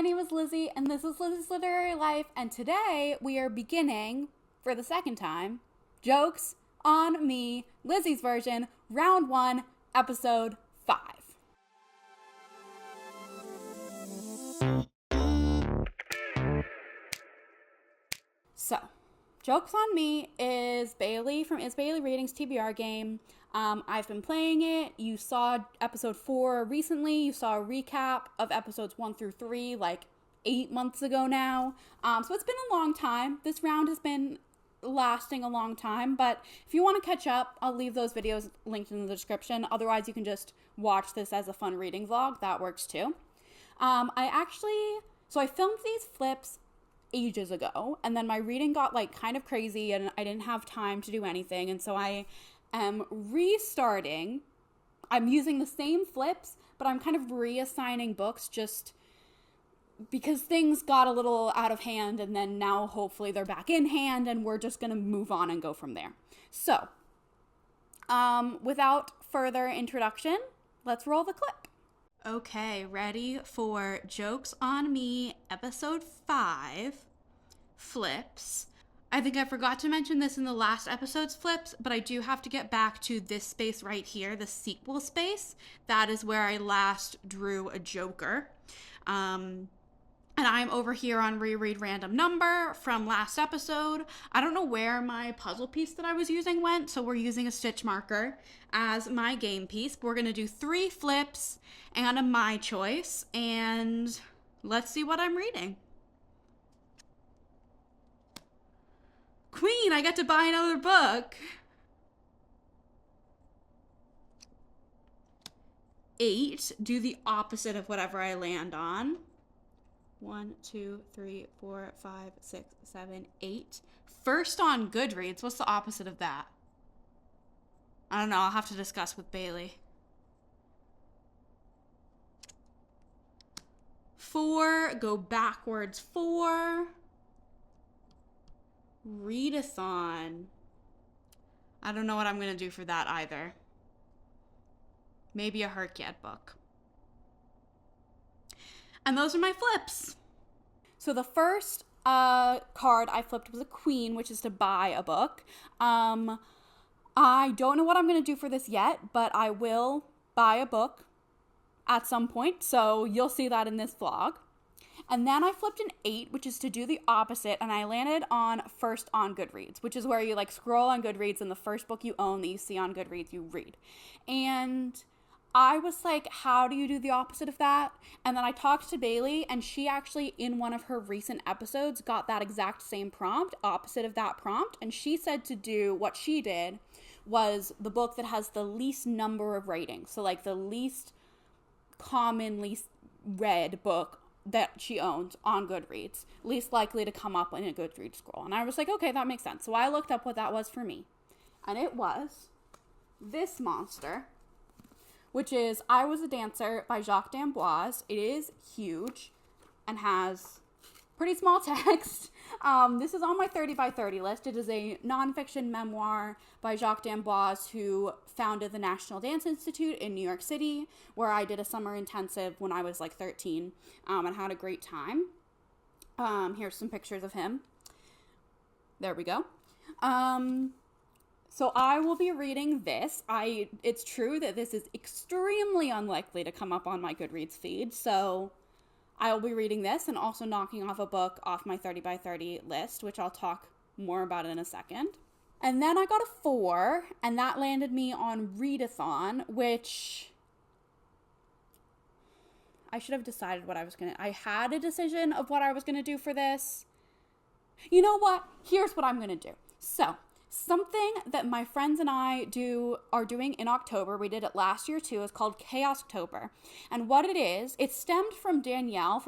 name is Lizzie, and this is Lizzie's Literary Life, and today we are beginning, for the second time, Jokes on Me, Lizzie's version, Round 1, Episode 5. So, Jokes on Me is Bailey from Is Bailey Reading's TBR game. I've been playing it. You saw episode 4 recently. You saw a recap of episodes 1 through 3 like 8 months ago now. So it's been a long time. This round has been lasting a long time, but if you want to catch up, I'll leave those videos linked in the description. Otherwise, you can just watch this as a fun reading vlog. That works too. I filmed these flips ages ago, and then my reading got like kind of crazy and I didn't have time to do anything, and so I am restarting. I'm using the same flips, but I'm kind of reassigning books just because things got a little out of hand, and then now hopefully they're back in hand and we're just gonna move on and go from there. So without further introduction, let's roll the clip. Okay, ready for Jokes on Me, episode 5, flips. I think I forgot to mention this in the last episode's flips, but I do have to get back to this space right here, the sequel space. That is where I last drew a Joker. And I'm over here on Reread Random Number from last episode. I don't know where my puzzle piece that I was using went, so we're using a stitch marker as my game piece. We're going to do 3 flips and a my choice, and let's see what I'm reading. Queen, I get to buy another book. 8, do the opposite of whatever I land on. 1, 2, 3, 4, 5, 6, 7, 8. First on Goodreads. What's the opposite of that? I don't know. I'll have to discuss with Bailey. 4, go backwards 4. Readathon. I don't know what I'm going to do for that either. Maybe a Herkyet book. And those are my flips. So the first card I flipped was a queen, which is to buy a book. I don't know what I'm going to do for this yet, but I will buy a book at some point. So you'll see that in this vlog. And then I flipped an 8, which is to do the opposite, and I landed on first on Goodreads, which is where you like scroll on Goodreads and the first book you own that you see on Goodreads, you read. And I was like, how do you do the opposite of that? And then I talked to Bailey, and she actually, in one of her recent episodes, got that exact same prompt, opposite of that prompt. And she said to do what she did was the book that has the least number of ratings. So like the least commonly read book that she owns on Goodreads, least likely to come up in a Goodreads scroll. And I was like, okay, that makes sense. So I looked up what that was for me. And it was this monster, which is I Was a Dancer by Jacques d'Amboise. It is huge and has pretty small text. This is on my 30 by 30 list. It is a nonfiction memoir by Jacques d'Amboise, who founded the National Dance Institute in New York City, where I did a summer intensive when I was like 13 and had a great time. Here's some pictures of him. There we go. So I will be reading this. It's true that this is extremely unlikely to come up on my Goodreads feed, so I will be reading this and also knocking off a book off my 30 by 30 list, which I'll talk more about in a second. And then I got a 4, and that landed me on Readathon, which I should have decided what I was going to... I had a decision of what I was going to do for this. You know what? Here's what I'm going to do. So, something that my friends and I are doing in October, we did it last year too, is called Chaos-October. And what it is, it stemmed from Danielle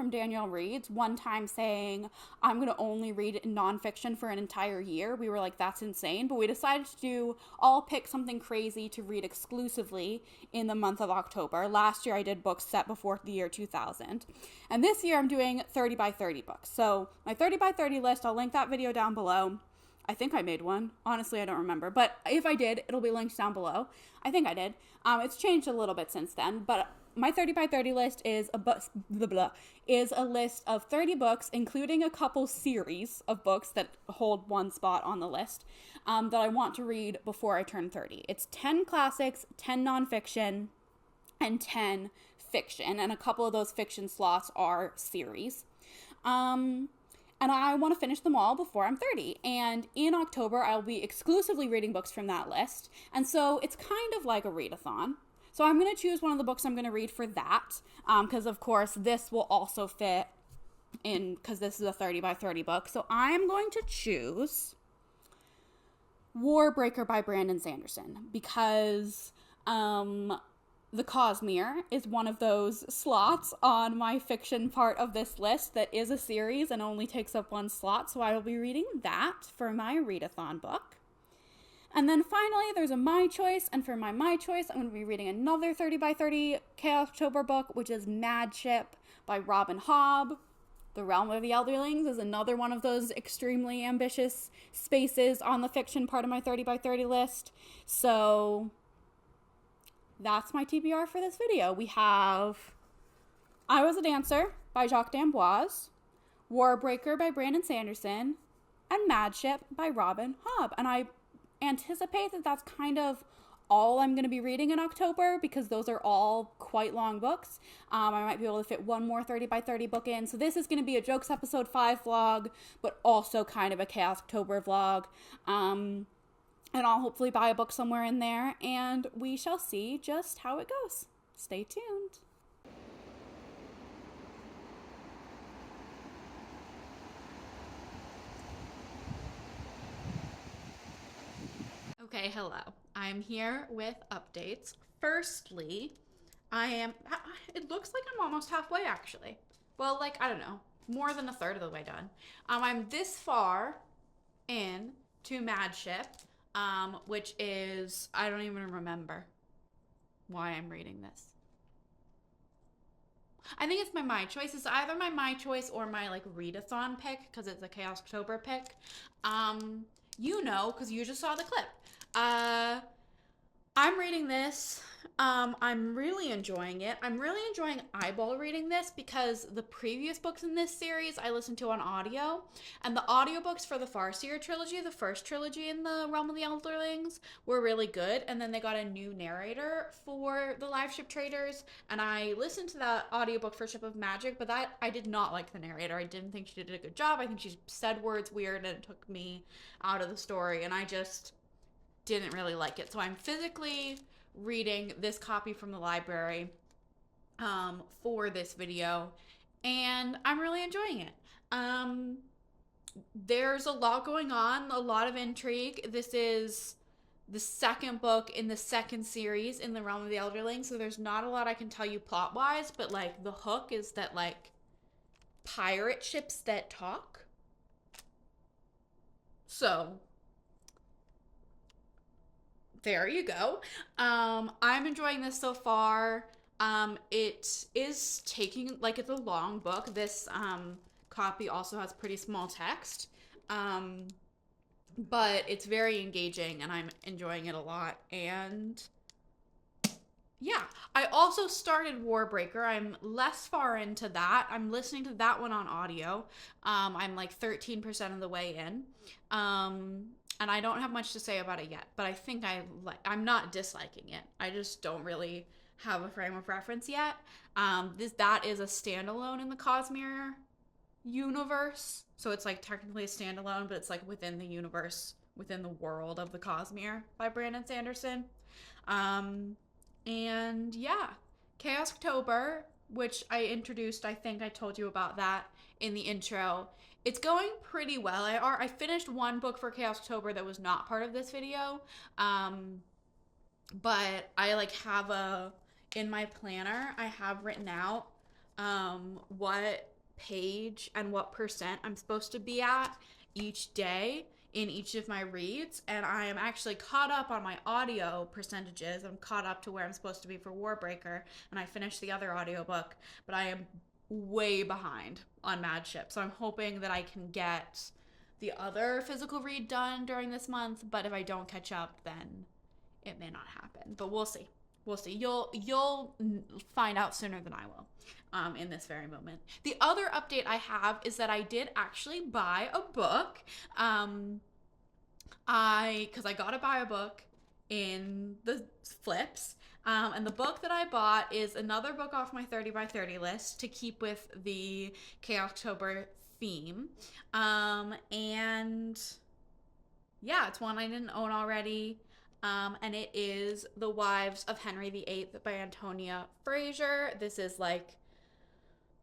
Reads, one time saying, I'm going to only read nonfiction for an entire year. We were like, that's insane. But we decided to all pick something crazy to read exclusively in the month of October. Last year I did books set before the year 2000. And this year I'm doing 30 by 30 books. So my 30 by 30 list, I'll link that video down below. I think I made one. Honestly, I don't remember. But if I did, it'll be linked down below. I think I did. It's changed a little bit since then. But my 30 by 30 list is a list of 30 books, including a couple series of books that hold one spot on the list, that I want to read before I turn 30. It's 10 classics, 10 nonfiction, and 10 fiction, and a couple of those fiction slots are series. And I want to finish them all before I'm 30. And in October, I'll be exclusively reading books from that list. And so it's kind of like a readathon. So I'm going to choose one of the books I'm going to read for that. Because, of course, this will also fit in, because this is a 30 by 30 book. So I'm going to choose Warbreaker by Brandon Sanderson. Because The Cosmere is one of those slots on my fiction part of this list that is a series and only takes up one slot, so I will be reading that for my readathon book. And then finally, there's a My Choice, and for my My Choice, I'm going to be reading another 30 by 30 Chaos-Tober book, which is Mad Ship by Robin Hobb. The Realm of the Elderlings is another one of those extremely ambitious spaces on the fiction part of my 30 by 30 list. So that's my TBR for this video. We have I Was a Dancer by Jacques d'Amboise, Warbreaker by Brandon Sanderson, and Mad Ship by Robin Hobb. And I anticipate that that's kind of all I'm going to be reading in October, because those are all quite long books. I might be able to fit one more 30 by 30 book in. So this is going to be a Jokes Episode 5 vlog, but also kind of a Chaos October vlog. And I'll hopefully buy a book somewhere in there, and we shall see just how it goes. Stay tuned. Okay, hello. I'm here with updates. Firstly, it looks like I'm almost halfway, actually. Well, like, I don't know, more than a third of the way done. I'm this far in to Mad Ship, which is, I don't even remember why I'm reading this. I think it's my Choice. It's either my My Choice or my, like, readathon pick, because it's a Chaos October pick. You know, because you just saw the clip. I'm reading this. I'm really enjoying it. I'm really enjoying eyeball reading this, because the previous books in this series I listened to on audio, and the audiobooks for the Farseer trilogy, the first trilogy in the Realm of the Elderlings, were really good, and then they got a new narrator for the Live Ship Traders, and I listened to that audiobook for Ship of Magic, but I did not like the narrator. I didn't think she did a good job. I think she said words weird, and it took me out of the story, and I just didn't really like it. So I'm physically reading this copy from the library for this video, and I'm really enjoying it. There's a lot going on, a lot of intrigue. This is the second book in the second series in the Realm of the Elderling, so there's not a lot I can tell you plot-wise, but, like, the hook is that, like, pirate ships that talk. So there you go. I'm enjoying this so far. It is taking, like, it's a long book. This copy also has pretty small text, but it's very engaging, and I'm enjoying it a lot. And yeah, I also started Warbreaker. I'm less far into that. I'm listening to that one on audio. I'm like 13% of the way in. And I don't have much to say about it yet, but I think I'm not disliking it. I just don't really have a frame of reference yet. That is a standalone in the Cosmere universe. So it's, like, technically a standalone, but it's, like, within the universe, within the world of the Cosmere by Brandon Sanderson. And yeah, Chaos October, which I introduced, I think I told you about that in the intro. It's going pretty well. I finished one book for Chaos October that was not part of this video, but I, like, have in my planner, I have written out what page and what percent I'm supposed to be at each day in each of my reads, and I am actually caught up on my audio percentages. I'm caught up to where I'm supposed to be for Warbreaker, and I finished the other audiobook, but I am way behind on Mad Ship, so I'm hoping that I can get the other physical read done during this month, but if I don't catch up, then it may not happen, but we'll see. We'll see. You'll find out sooner than I will. In this very moment. The other update I have is that I did actually buy a book. Because I got to buy a book in the flips. And the book that I bought is another book off my 30 by 30 list to keep with the K-October theme. And yeah, it's one I didn't own already. And it is The Wives of Henry VIII by Antonia Fraser. This is like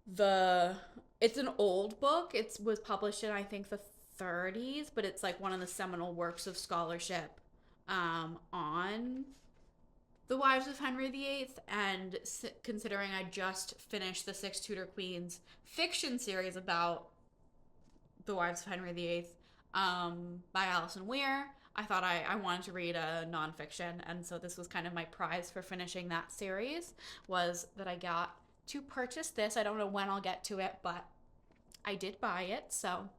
it's an old book. It was published in, I think, the 30s, but it's like one of the seminal works of scholarship on the Wives of Henry VIII. And considering I just finished the Six Tudor Queens fiction series about the Wives of Henry VIII by Alison Weir, I thought I wanted to read a nonfiction, and so this was kind of my prize for finishing that series, was that I got to purchase this. I don't know when I'll get to it, but I did buy it, so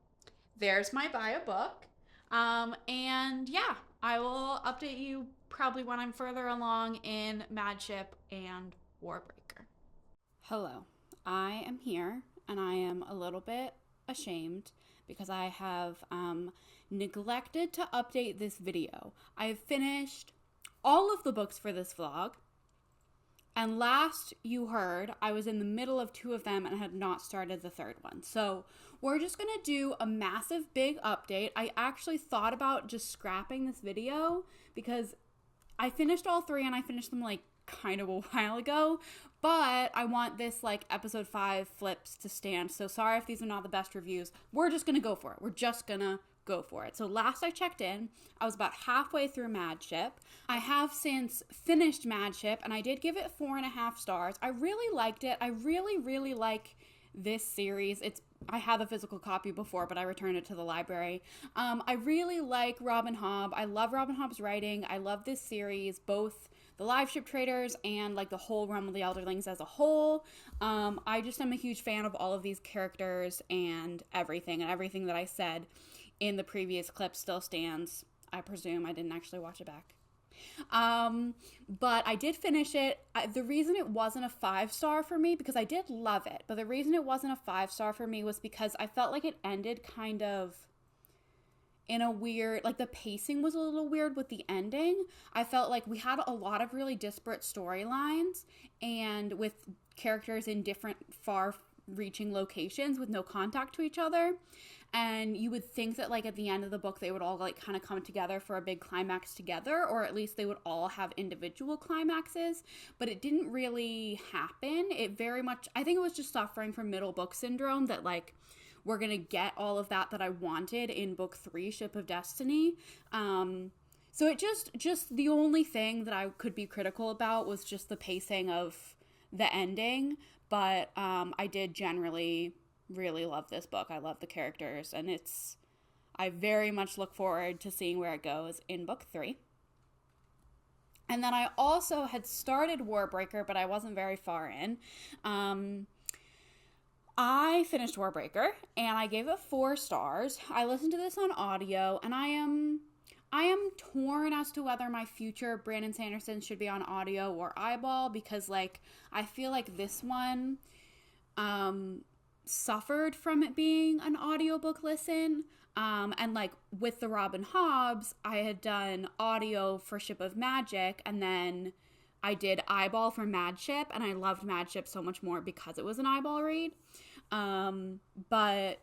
there's my buy a book. And yeah, I will update you probably when I'm further along in Madship and Warbreaker. Hello, I am here, and I am a little bit ashamed because I have neglected to update this video. I have finished all of the books for this vlog, and last you heard, I was in the middle of 2 of them and had not started the 3rd one. So we're just gonna do a massive big update. I actually thought about just scrapping this video because I finished all 3 and I finished them like kind of a while ago, but I want this like episode 5 flips to stand. So sorry if these are not the best reviews. We're just gonna go for it. We're just gonna go for it. So last I checked in, I was about halfway through Madship. I have since finished Madship, and I did give it 4.5 stars. I really liked it. I really like this series. I had the physical copy before, but I returned it to the library. I really like Robin Hobb. I love Robin Hobb's writing. I love this series, both the live ship traders and like the whole realm of the Elderlings as a whole. I just am a huge fan of all of these characters and everything that I said in the previous clip still stands. I presume I didn't actually watch it back. But I did finish it. The reason it wasn't a 5-star for me, because I did love it, but the reason it wasn't a 5-star for me was because I felt like it ended kind of in a weird, like the pacing was a little weird with the ending. I felt like we had a lot of really disparate storylines and with characters in different far-reaching locations with no contact to each other. And you would think that like at the end of the book they would all like kind of come together for a big climax together, or at least they would all have individual climaxes, but it didn't really happen. It very much, I think it was just suffering from middle book syndrome, that like we're gonna get all of that I wanted in book 3, Ship of Destiny. So it just the only thing that I could be critical about was just the pacing of the ending, but I did generally really love this book. I love the characters, and I very much look forward to seeing where it goes in book 3. And then I also had started Warbreaker, but I wasn't very far in. I finished Warbreaker, and I gave it 4 stars. I listened to this on audio, and I am torn as to whether my future Brandon Sanderson should be on audio or eyeball, because like I feel like this one suffered from it being an audiobook listen, and like with the Robin Hobbs, I had done audio for Ship of Magic, and then I did eyeball for Madship, and I loved Madship so much more because it was an eyeball read. But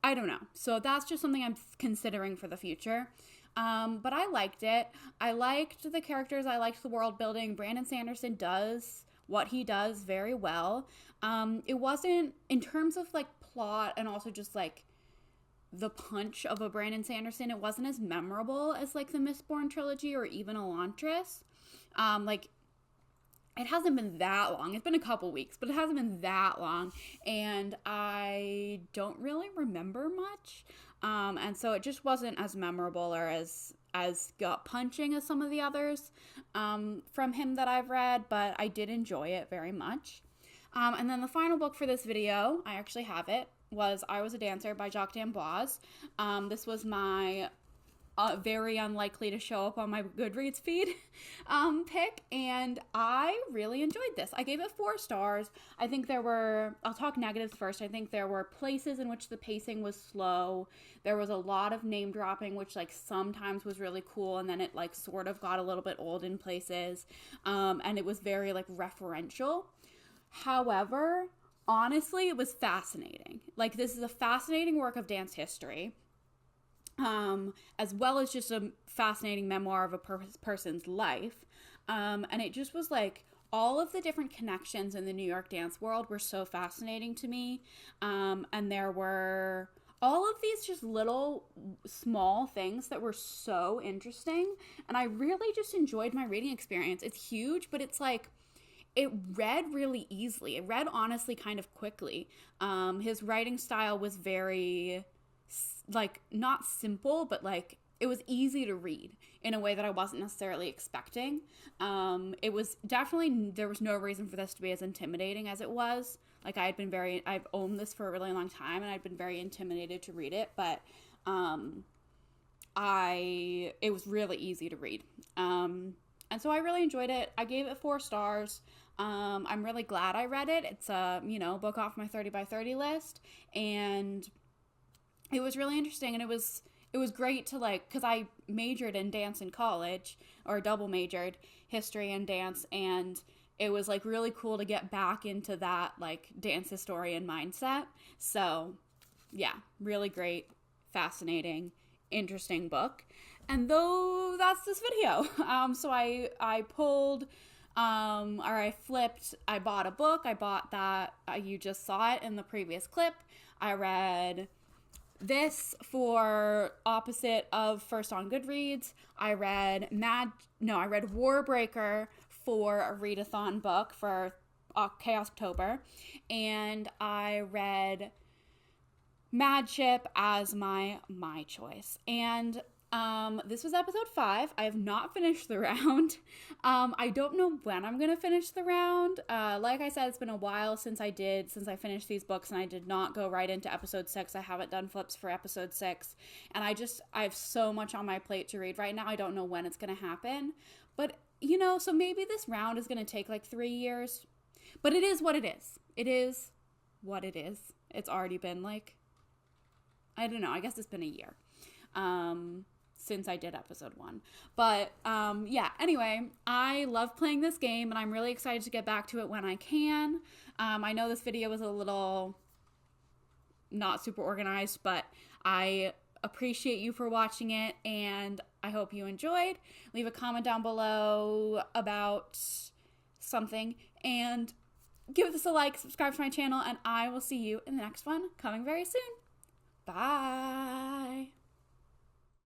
I don't know, so that's just something I'm considering for the future. But I liked it. I liked the characters. I liked the world building. Brandon Sanderson does what he does very well. It wasn't, in terms of like plot and also just like the punch of a Brandon Sanderson, it wasn't as memorable as like the Mistborn trilogy or even Elantris. Like it hasn't been that long. It's been a couple weeks, but it hasn't been that long, and I don't really remember much. And so it just wasn't as memorable or as gut punching as some of the others from him that I've read, but I did enjoy it very much. And then the final book for this video, I actually have it, was I Was a Dancer by Jacques d'Amboise. This was my very unlikely to show up on my Goodreads feed pick, and I really enjoyed this. I gave it 4 stars. I think I'll talk negatives first. I think there were places in which the pacing was slow. There was a lot of name dropping, which like sometimes was really cool, and then it like sort of got a little bit old in places, and it was very like referential. However, honestly, it was fascinating. Like, this is a fascinating work of dance history, as well as just a fascinating memoir of a person's life. And it just was like, all of the different connections in the New York dance world were so fascinating to me. And there were all of these just little small things that were so interesting. And I really just enjoyed my reading experience. It's huge, but it's like, it read really easily. It read honestly kind of quickly. His writing style was very, like, not simple, but like it was easy to read in a way that I wasn't necessarily expecting. It was definitely, there was no reason for this to be as intimidating as it was. Like, I've owned this for a really long time, and I'd been very intimidated to read it, but it was really easy to read. And so I really enjoyed it. I gave it 4 stars. I'm really glad I read it. It's a, book off my 30 by 30 list, and it was really interesting, and it was great to, like, because I majored in dance in college, or double majored, history and dance, and it was, like, really cool to get back into that, like, dance historian mindset. So, yeah, really great, fascinating, interesting book. And though that's this video. So I pulled, or I flipped, I bought a book. I bought that, you just saw it in the previous clip. I read this for opposite of First on Goodreads. I read Warbreaker for a readathon book for Chaos October. And I read Madship as my choice. And this was episode 5. I have not finished the round. I don't know when I'm gonna finish the round. Like I said, it's been a while since I finished these books, and I did not go right into episode 6. I haven't done flips for episode 6, and I have so much on my plate to read right now. I don't know when it's gonna happen, but so maybe this round is gonna take like 3 years, but it is what it is. It is what it is. It's already been like, I don't know, I guess it's been a year since I did episode 1. But yeah, anyway, I love playing this game, and I'm really excited to get back to it when I can. I know this video was a little not super organized, but I appreciate you for watching it, and I hope you enjoyed. Leave a comment down below about something, and give this a like, subscribe to my channel, and I will see you in the next one coming very soon. Bye.